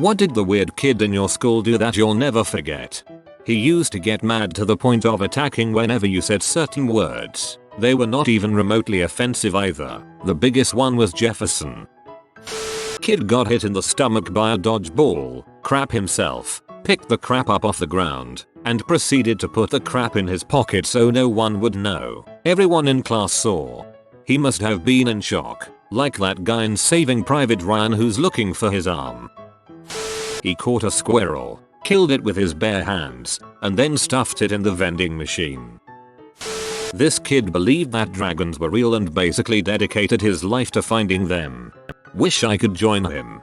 What did the weird kid in your school do that you'll never forget? He used to get mad to the point of attacking whenever you said certain words. They were not even remotely offensive either. The biggest one was Jefferson. Kid got hit in the stomach by a dodgeball, crap himself, picked the crap up off the ground, and proceeded to put the crap in his pocket so no one would know. Everyone in class saw. He must have been in shock, like that guy in Saving Private Ryan who's looking for his arm. He caught a squirrel, killed it with his bare hands, and then stuffed it in the vending machine. This kid believed that dragons were real and basically dedicated his life to finding them. Wish I could join him.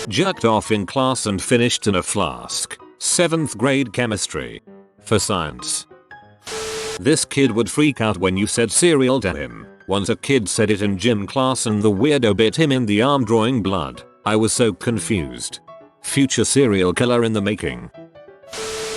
Jerked off in class and finished in a flask. 7th grade chemistry. For science. This kid would freak out when you said cereal to him. Once a kid said it in gym class and the weirdo bit him in the arm drawing blood. I was so confused. Future serial killer in the making.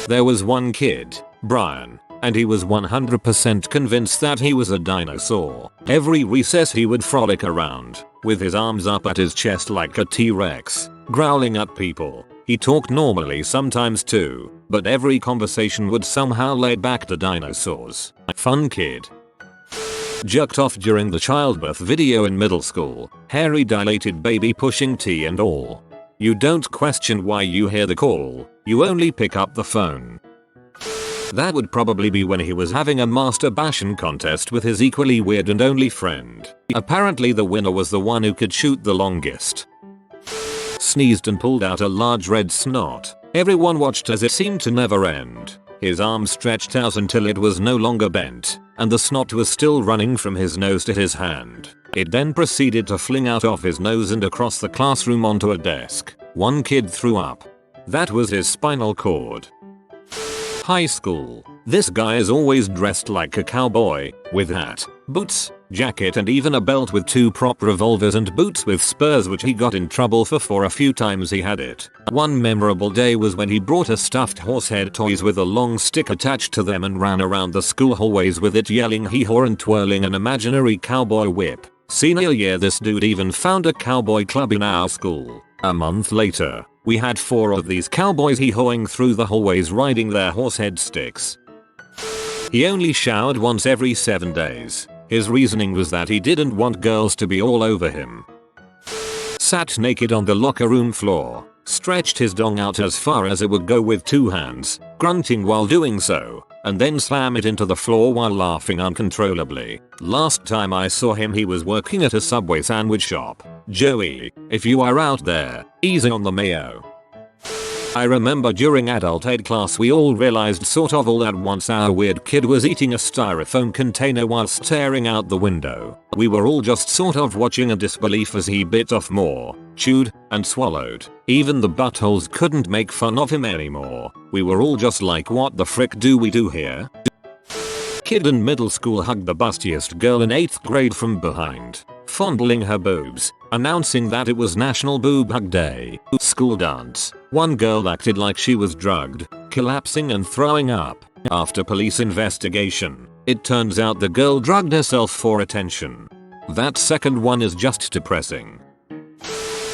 There was one kid, Brian, and he was 100% convinced that he was a dinosaur. Every recess he would frolic around, with his arms up at his chest like a T-Rex, growling at people. He talked normally sometimes too, but every conversation would somehow lead back to dinosaurs. Fun kid. Jerked off during the childbirth video in middle school, hairy dilated baby pushing tea and all. You don't question why you hear the call, you only pick up the phone. That would probably be when he was having a masturbation contest with his equally weird and only friend. Apparently the winner was the one who could shoot the longest. Sneezed and pulled out a large red snot. Everyone watched as it seemed to never end. His arm stretched out until it was no longer bent, and the snot was still running from his nose to his hand. It then proceeded to fling out of his nose and across the classroom onto a desk. One kid threw up. That was his spinal cord. High school. This guy is always dressed like a cowboy, with hat, boots, jacket and even a belt with 2 prop revolvers and boots with spurs which he got in trouble for a few times he had it. One memorable day was when he brought a stuffed horsehead toys with a long stick attached to them and ran around the school hallways with it yelling hee-haw and twirling an imaginary cowboy whip. Senior year this dude even found a cowboy club in our school. A month later, we had 4 of these cowboys hee-hawing through the hallways riding their horsehead sticks. He only showered once every 7 days. His reasoning was that he didn't want girls to be all over him. Sat naked on the locker room floor, stretched his dong out as far as it would go with 2 hands, grunting while doing so, and then slam it into the floor while laughing uncontrollably. Last time I saw him he was working at a Subway sandwich shop. Joey, if you are out there, easy on the mayo. I remember during adult ed class we all realized sort of all at once our weird kid was eating a styrofoam container while staring out the window. We were all just sort of watching in disbelief as he bit off more, chewed, and swallowed. Even the buttholes couldn't make fun of him anymore. We were all just like, what the frick do we do here? Kid in middle school hugged the bustiest girl in 8th grade from behind, fondling her boobs, announcing that it was National Boob Hug Day. School dance. One girl acted like she was drugged, collapsing and throwing up. After police investigation, it turns out the girl drugged herself for attention. That second one is just depressing.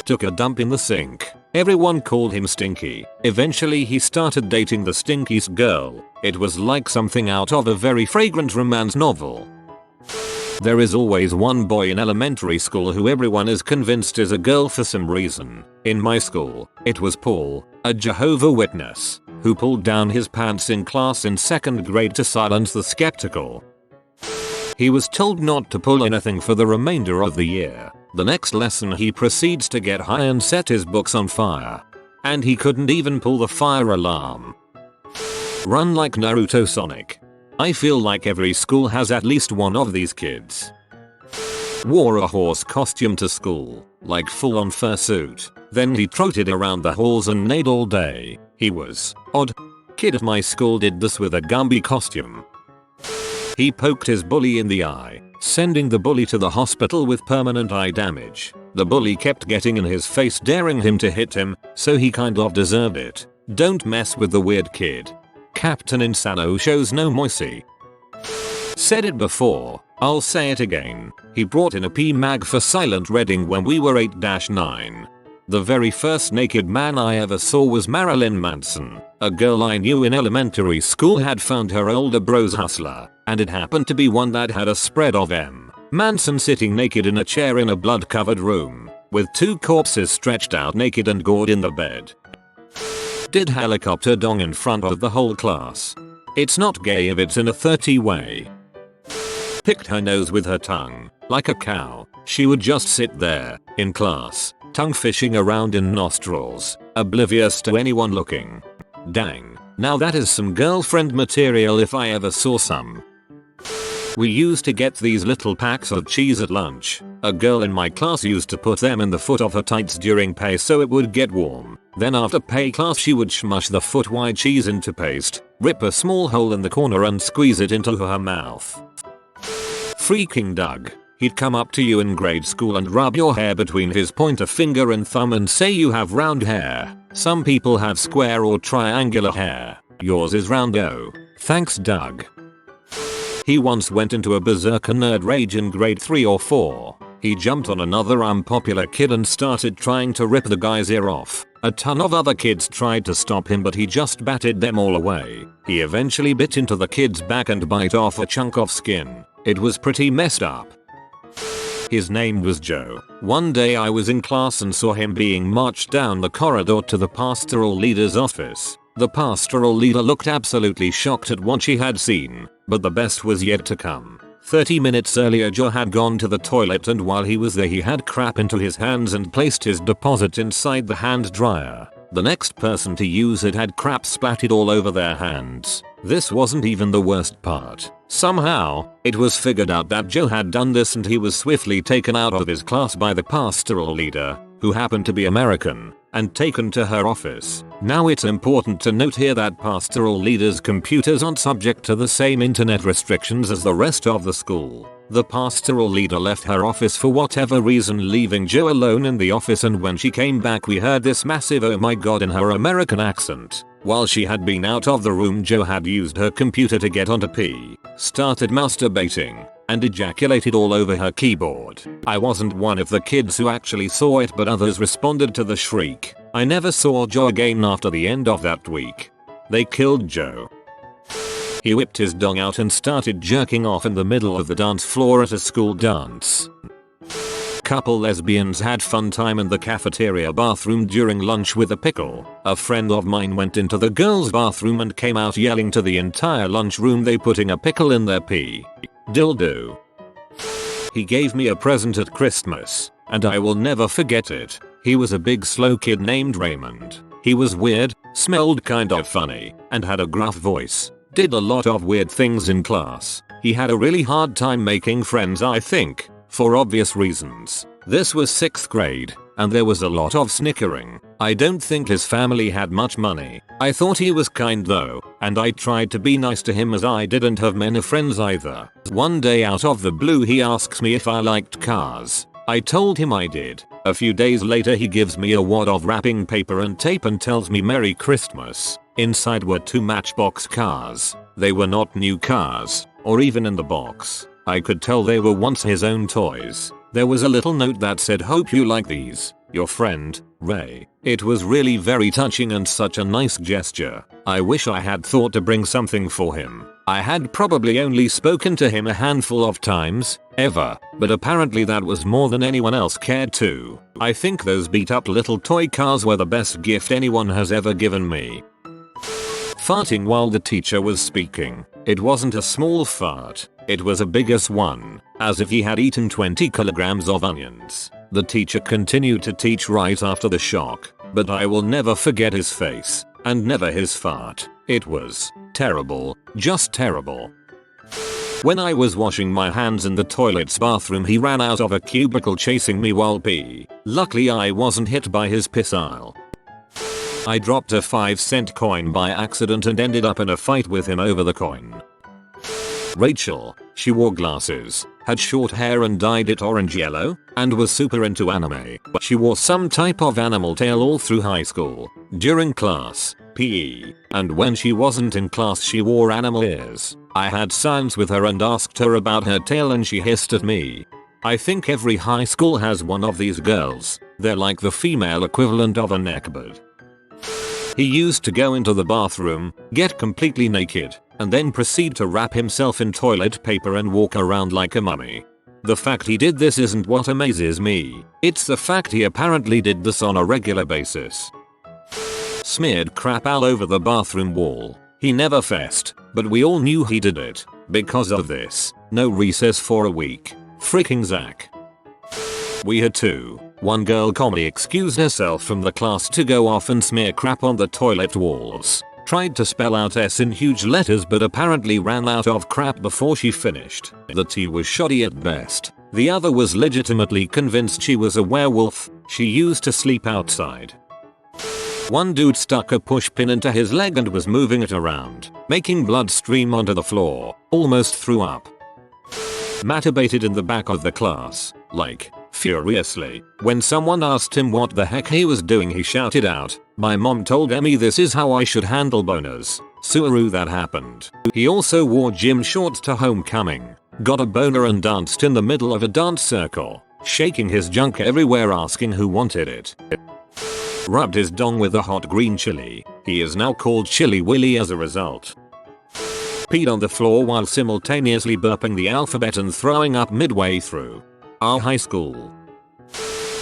Took a dump in the sink. Everyone called him Stinky. Eventually he started dating the stinkiest girl. It was like something out of a very fragrant romance novel. There is always one boy in elementary school who everyone is convinced is a girl for some reason. In my school, it was Paul, a Jehovah's Witness, who pulled down his pants in class in 2nd grade to silence the skeptical. He was told not to pull anything for the remainder of the year. The next lesson he proceeds to get high and set his books on fire. And he couldn't even pull the fire alarm. Run like Naruto Sonic. I feel like every school has at least one of these kids. Wore a horse costume to school, like full on fursuit. Then he trotted around the halls and neighed all day. He was odd. Kid at my school did this with a Gumby costume. He poked his bully in the eye, sending the bully to the hospital with permanent eye damage. The bully kept getting in his face daring him to hit him, so he kind of deserved it. Don't mess with the weird kid. Captain Insano shows no mercy. Said it before, I'll say it again. He brought in a P mag for silent reading when we were 8-9. The very first naked man I ever saw was Marilyn Manson. A girl I knew in elementary school had found her older bro's hustler, and it happened to be one that had a spread of M. Manson sitting naked in a chair in a blood-covered room, with 2 corpses stretched out naked and gored in the bed. Did helicopter dong in front of the whole class. It's not gay if it's in a 30 way. Picked her nose with her tongue, like a cow. She would just sit there, in class, tongue fishing around in nostrils, oblivious to anyone looking. Dang, now that is some girlfriend material if I ever saw some. We used to get these little packs of cheese at lunch. A girl in my class used to put them in the foot of her tights during pay so it would get warm. Then after pay class she would smush the foot-wide cheese into paste, rip a small hole in the corner and squeeze it into her mouth. Freaking Doug. He'd come up to you in grade school and rub your hair between his pointer finger and thumb and say you have round hair. Some people have square or triangular hair. Yours is round. Oh, thanks Doug. He once went into a berserker nerd rage in grade 3 or 4. He jumped on another unpopular kid and started trying to rip the guy's ear off. A ton of other kids tried to stop him but he just batted them all away. He eventually bit into the kid's back and bite off a chunk of skin. It was pretty messed up. His name was Joe. One day I was in class and saw him being marched down the corridor to the pastoral leader's office. The pastoral leader looked absolutely shocked at what she had seen, but the best was yet to come. 30 minutes earlier Joe had gone to the toilet and while he was there he had crap into his hands and placed his deposit inside the hand dryer. The next person to use it had crap splattered all over their hands. This wasn't even the worst part. Somehow, it was figured out that Joe had done this and he was swiftly taken out of his class by the pastoral leader, who happened to be American, and taken to her office. Now it's important to note here that pastoral leaders' computers aren't subject to the same internet restrictions as the rest of the school. The pastoral leader left her office for whatever reason, leaving Joe alone in the office, and when she came back we heard this massive oh my god in her American accent. While she had been out of the room, Joe had used her computer to get onto P, started masturbating, and ejaculated all over her keyboard. I wasn't one of the kids who actually saw it, but others responded to the shriek. I never saw Joe again after the end of that week. They killed Joe. He whipped his dong out and started jerking off in the middle of the dance floor at a school dance. Couple lesbians had fun time in the cafeteria bathroom during lunch with a pickle. A friend of mine went into the girls' bathroom and came out yelling to the entire lunchroom they putting a pickle in their pee. Dildo. He gave me a present at Christmas, and I will never forget it. He was a big slow kid named Raymond. He was weird, smelled kind of funny, and had a gruff voice. Did a lot of weird things in class. He had a really hard time making friends, I think, for obvious reasons. This was 6th grade, and there was a lot of snickering. I don't think his family had much money. I thought he was kind though, and I tried to be nice to him as I didn't have many friends either. One day out of the blue he asks me if I liked cars. I told him I did. A few days later he gives me a wad of wrapping paper and tape and tells me Merry Christmas. Inside were 2 Matchbox cars. They were not new cars, or even in the box. I could tell they were once his own toys. There was a little note that said, "Hope you like these. Your friend, Ray." It was really very touching and such a nice gesture. I wish I had thought to bring something for him. I had probably only spoken to him a handful of times, ever, but apparently that was more than anyone else cared to. I think those beat up little toy cars were the best gift anyone has ever given me. Farting while the teacher was speaking. It wasn't a small fart. It was a biggest one, as if he had eaten 20 kilograms of onions. The teacher continued to teach right after the shock, but I will never forget his face, and never his fart. It was terrible, just terrible. When I was washing my hands in the toilet's bathroom, he ran out of a cubicle chasing me while pee. Luckily I wasn't hit by his pissile. I dropped a 5-cent coin by accident and ended up in a fight with him over the coin. Rachel, she wore glasses, had short hair and dyed it orange yellow, and was super into anime. She wore some type of animal tail all through high school, during class, PE, and when she wasn't in class she wore animal ears. I had science with her and asked her about her tail and she hissed at me. I think every high school has one of these girls. They're like the female equivalent of a neckbeard. He used to go into the bathroom, get completely naked, and then proceed to wrap himself in toilet paper and walk around like a mummy. The fact he did this isn't what amazes me, it's the fact he apparently did this on a regular basis. Smeared crap all over the bathroom wall. He never fessed, but we all knew he did it. Because of this, no recess for a week. Freaking Zach. We had two. One girl calmly excused herself from the class to go off and smear crap on the toilet walls. Tried to spell out S in huge letters but apparently ran out of crap before she finished. The tea was shoddy at best. The other was legitimately convinced she was a werewolf. She used to sleep outside. One dude stuck a pushpin into his leg and was moving it around, making blood stream onto the floor. Almost threw up. Masturbated in the back of the class, like, furiously. When someone asked him what the heck he was doing, he shouted out, "My mom told me this is how I should handle boners." Suaru, that happened. He also wore gym shorts to homecoming, got a boner and danced in the middle of a dance circle, shaking his junk everywhere asking who wanted it. Rubbed his dong with a hot green chili. He is now called Chili Willy as a result. Peed on the floor while simultaneously burping the alphabet and throwing up midway through. Our high school.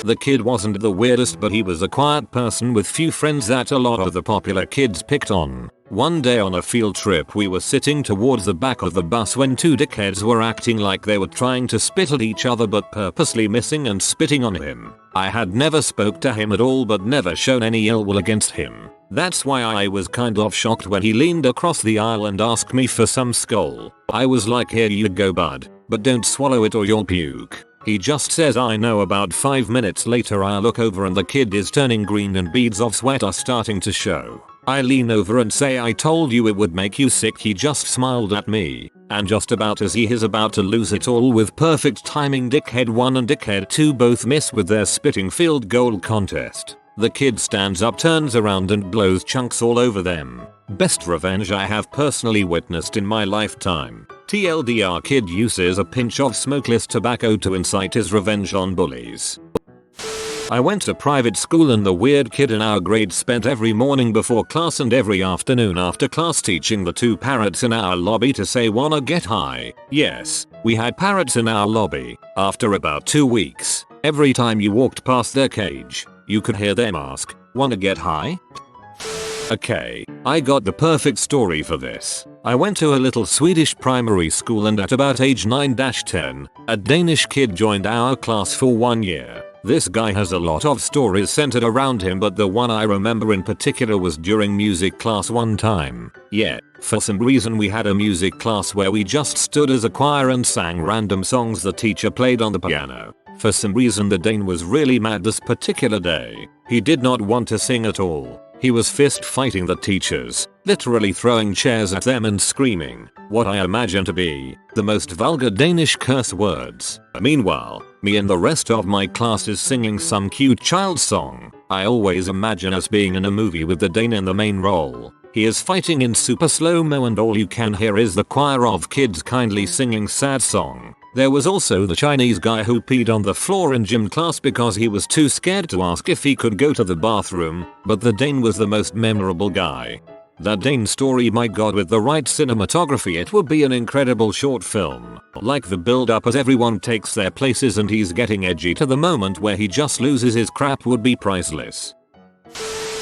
The kid wasn't the weirdest, but he was a quiet person with few friends that a lot of the popular kids picked on. One day on a field trip we were sitting towards the back of the bus when two dickheads were acting like they were trying to spit at each other but purposely missing and spitting on him. I had never spoke to him at all but never shown any ill will against him. That's why I was kind of shocked when he leaned across the aisle and asked me for some skull. I was like, "Here you go bud, but don't swallow it or you'll puke." He just says I know. About 5 minutes later I look over and the kid is turning green and beads of sweat are starting to show. I lean over and say, "I told you it would make you sick." He just smiled at me, and just about as he is about to lose it all with perfect timing, dickhead 1 and dickhead 2 both miss with their spitting field goal contest. The kid stands up, turns around and blows chunks all over them. Best revenge I have personally witnessed in my lifetime. TLDR, kid uses a pinch of smokeless tobacco to incite his revenge on bullies. I went to private school and the weird kid in our grade spent every morning before class and every afternoon after class teaching the two parrots in our lobby to say, "Wanna get high?" Yes, we had parrots in our lobby. After about 2 weeks, every time you walked past their cage, you could hear them ask, "Wanna get high?" Okay, I got the perfect story for this. I went to a little Swedish primary school and at about age 9-10, a Danish kid joined our class for 1 year. This guy has a lot of stories centered around him, but the one I remember in particular was during music class one time. Yeah, for some reason we had a music class where we just stood as a choir and sang random songs the teacher played on the piano. For some reason the Dane was really mad this particular day. He did not want to sing at all. He was fist fighting the teachers, literally throwing chairs at them and screaming what I imagine to be the most vulgar Danish curse words. Meanwhile, me and the rest of my class is singing some cute child song. I always imagine us being in a movie with the Dane in the main role. He is fighting in super slow-mo and all you can hear is the choir of kids kindly singing sad song. There was also the Chinese guy who peed on the floor in gym class because he was too scared to ask if he could go to the bathroom, but the Dane was the most memorable guy. That Dane story, my god, with the right cinematography it would be an incredible short film. Like the build up as everyone takes their places and he's getting edgy to the moment where he just loses his crap would be priceless.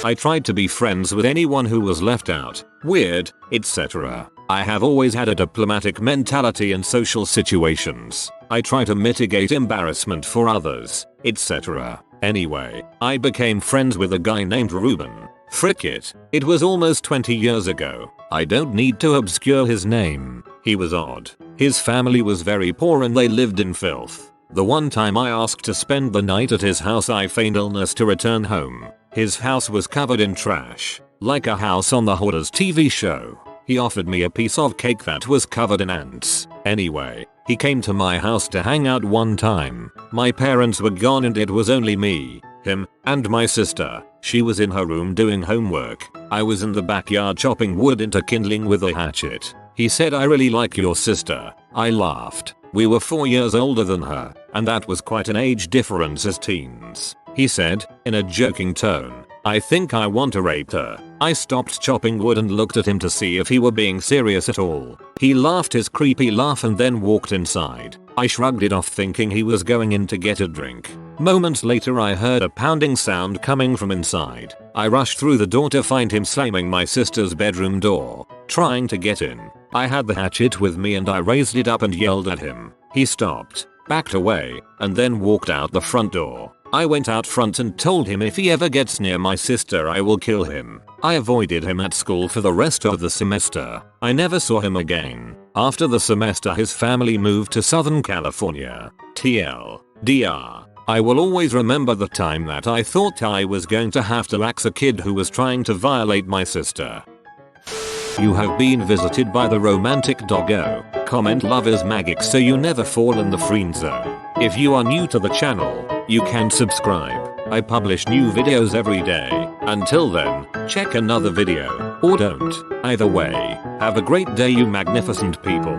I tried to be friends with anyone who was left out, weird, etc. I have always had a diplomatic mentality in social situations. I try to mitigate embarrassment for others, etc. Anyway, I became friends with a guy named Ruben. Frick it. It was almost 20 years ago. I don't need to obscure his name. He was odd. His family was very poor and they lived in filth. The one time I asked to spend the night at his house I feigned illness to return home. His house was covered in trash, like a House on the Hoarders TV show. He offered me a piece of cake that was covered in ants. Anyway, he came to my house to hang out one time. My parents were gone and it was only me, him, and my sister. She was in her room doing homework. I was in the backyard chopping wood into kindling with a hatchet. He said, "I really like your sister." I laughed. We were 4 years older than her, and that was quite an age difference as teens. he said, in a joking tone. I think I want to rape her. I stopped chopping wood and looked at him to see if he were being serious at all. He laughed his creepy laugh and then walked inside. I shrugged it off thinking he was going in to get a drink. Moments later I heard a pounding sound coming from inside. I rushed through the door to find him slamming my sister's bedroom door, trying to get in. I had the hatchet with me and I raised it up and yelled at him. He stopped, backed away, and then walked out the front door. I went out front and told him if he ever gets near my sister I will kill him. I avoided him at school for the rest of the semester. I never saw him again. After the semester his family moved to Southern California. TLDR. I will always remember the time that I thought I was going to have to axe a kid who was trying to violate my sister. You have been visited by the romantic doggo. Comment love is magic so you never fall in the friend zone. If you are new to the channel, you can subscribe. I publish new videos every day. Until then, check another video, or don't. Either way, have a great day you magnificent people.